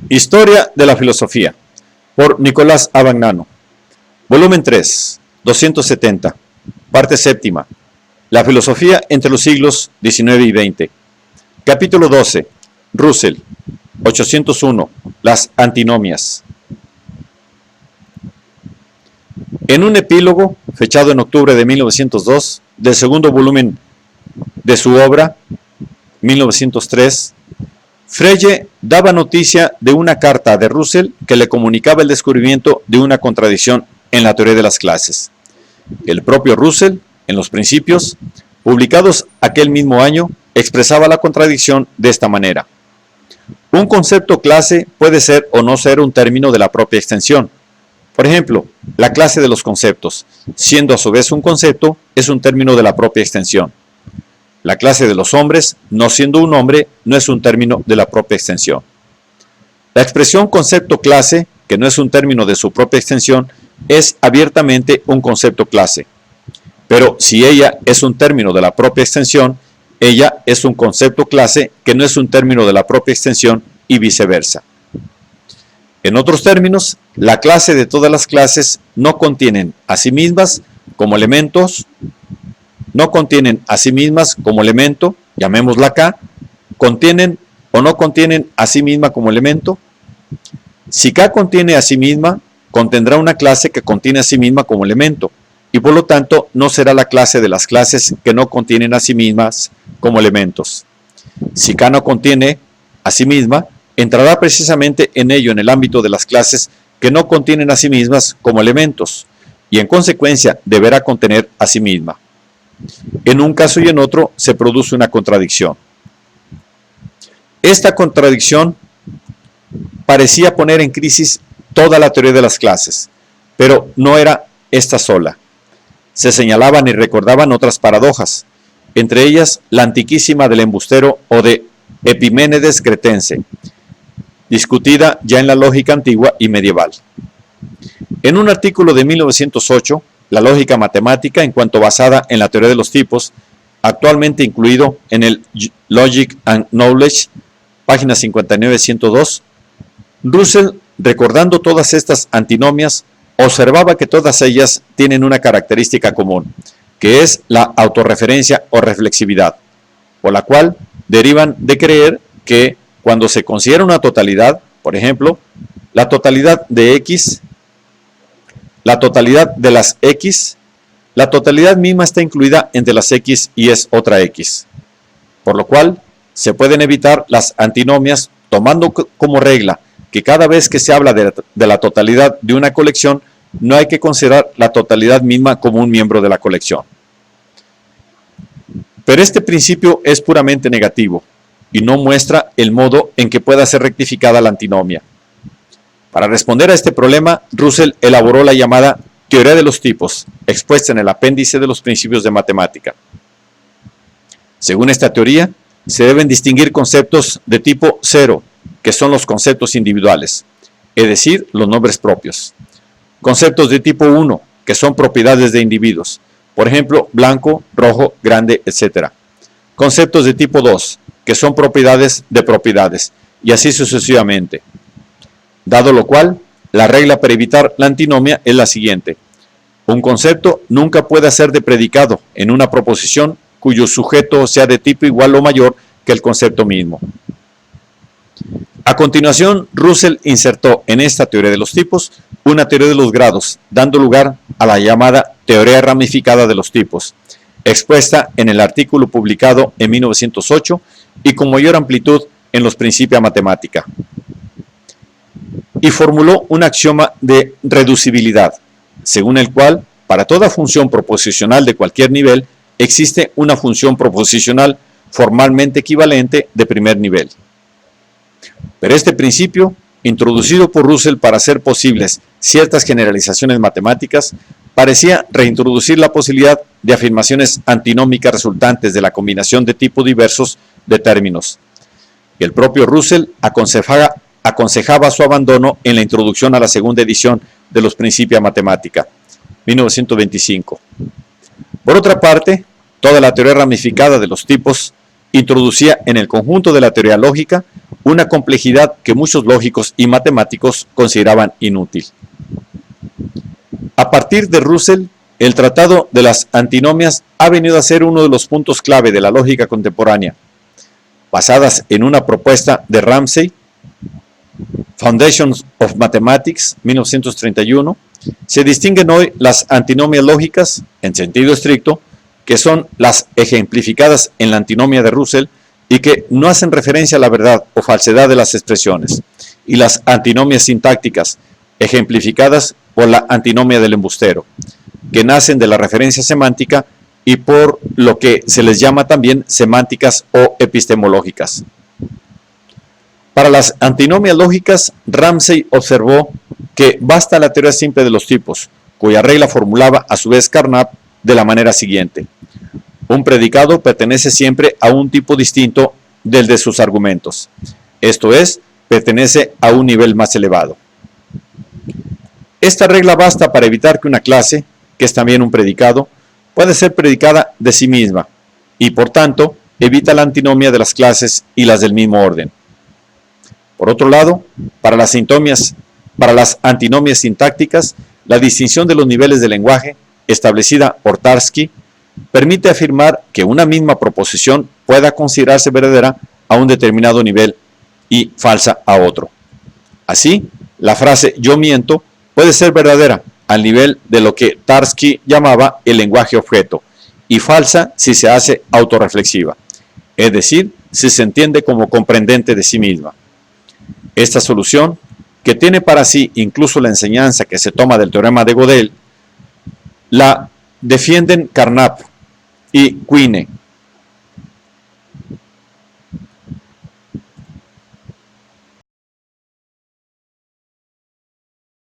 Historia de la filosofía, por Nicolás Abagnano. Volumen 3, 270, parte séptima. La filosofía entre los siglos XIX y XX. Capítulo 12. Russell. 801. Las antinomias. En un epílogo, fechado en octubre de 1902, del segundo volumen de su obra, 1903, Frege daba noticia de una carta de Russell que le comunicaba el descubrimiento de una contradicción en la teoría de las clases. El propio Russell, en los Principios, publicados aquel mismo año, expresaba la contradicción de esta manera. Un concepto clase puede ser o no ser un término de la propia extensión. Por ejemplo, la clase de los conceptos, siendo a su vez un concepto, es un término de la propia extensión. La clase de los hombres, no siendo un hombre, no es un término de la propia extensión. La expresión concepto clase, que no es un término de su propia extensión, es abiertamente un concepto clase. Pero si ella es un término de la propia extensión, ella es un concepto clase que no es un término de la propia extensión y viceversa. En otros términos, la clase de todas las clases no contienen a sí mismas como elementos, llamémosla K, contienen o no contienen a sí misma como elemento. Si K contiene a sí misma, contendrá una clase que contiene a sí misma como elemento, y por lo tanto no será la clase de las clases que no contienen a sí mismas como elementos. Si K no contiene a sí misma, entrará precisamente en ello en el ámbito de las clases que no contienen a sí mismas como elementos, y en consecuencia deberá contener a sí misma. En un caso y en otro se produce una contradicción. Esta contradicción parecía poner en crisis toda la teoría de las clases, pero no era esta sola. Se señalaban y recordaban otras paradojas, entre ellas la antiquísima del embustero o de Epiménides cretense, discutida ya en la lógica antigua y medieval. En un artículo de 1908, la lógica matemática en cuanto basada en la teoría de los tipos, actualmente incluido en el Logic and Knowledge, página 59-102, Russell, recordando todas estas antinomias, observaba que todas ellas tienen una característica común, que es la autorreferencia o reflexividad, por la cual derivan de creer que cuando se considera una totalidad, por ejemplo, la totalidad de X, la totalidad de las X, la totalidad misma está incluida entre las X y es otra X, por lo cual se pueden evitar las antinomias tomando como regla que cada vez que se habla de la totalidad de una colección, no hay que considerar la totalidad misma como un miembro de la colección. Pero este principio es puramente negativo y no muestra el modo en que pueda ser rectificada la antinomia. Para responder a este problema, Russell elaboró la llamada teoría de los tipos, expuesta en el apéndice de los principios de matemática. Según esta teoría, se deben distinguir conceptos de tipo 0, que son los conceptos individuales, es decir, los nombres propios. Conceptos de tipo 1, que son propiedades de individuos, por ejemplo, blanco, rojo, grande, etc. Conceptos de tipo 2, que son propiedades de propiedades, y así sucesivamente. Dado lo cual, la regla para evitar la antinomia es la siguiente. Un concepto nunca puede ser de predicado en una proposición cuyo sujeto sea de tipo igual o mayor que el concepto mismo. A continuación, Russell insertó en esta teoría de los tipos una teoría de los grados, dando lugar a la llamada teoría ramificada de los tipos, expuesta en el artículo publicado en 1908 y con mayor amplitud en los Principia Mathematica. Y formuló un axioma de reducibilidad, según el cual, para toda función proposicional de cualquier nivel, existe una función proposicional formalmente equivalente de primer nivel. Pero este principio, introducido por Russell para hacer posibles ciertas generalizaciones matemáticas, parecía reintroducir la posibilidad de afirmaciones antinómicas resultantes de la combinación de tipos diversos de términos. Y el propio Russell aconsejaba su abandono en la introducción a la segunda edición de los Principia Mathematica, 1925. Por otra parte, toda la teoría ramificada de los tipos introducía en el conjunto de la teoría lógica una complejidad que muchos lógicos y matemáticos consideraban inútil. A partir de Russell, el tratado de las antinomias ha venido a ser uno de los puntos clave de la lógica contemporánea, basadas en una propuesta de Ramsey, Foundations of Mathematics, 1931, se distinguen hoy las antinomias lógicas, en sentido estricto, que son las ejemplificadas en la antinomia de Russell y que no hacen referencia a la verdad o falsedad de las expresiones, y las antinomias sintácticas, ejemplificadas por la antinomia del embustero, que nacen de la referencia semántica y por lo que se les llama también semánticas o epistemológicas. Para las antinomias lógicas, Ramsey observó que basta la teoría simple de los tipos, cuya regla formulaba a su vez Carnap de la manera siguiente: un predicado pertenece siempre a un tipo distinto del de sus argumentos, esto es, pertenece a un nivel más elevado. Esta regla basta para evitar que una clase, que es también un predicado, pueda ser predicada de sí misma, y por tanto, evita la antinomia de las clases y las del mismo orden. Por otro lado, para las antinomias sintácticas, la distinción de los niveles del lenguaje, establecida por Tarski, permite afirmar que una misma proposición pueda considerarse verdadera a un determinado nivel y falsa a otro. Así, la frase "yo miento" puede ser verdadera al nivel de lo que Tarski llamaba el lenguaje objeto, y falsa si se hace autorreflexiva, es decir, si se entiende como comprendente de sí misma. Esta solución, que tiene para sí incluso la enseñanza que se toma del teorema de Gödel, la defienden Carnap y Quine,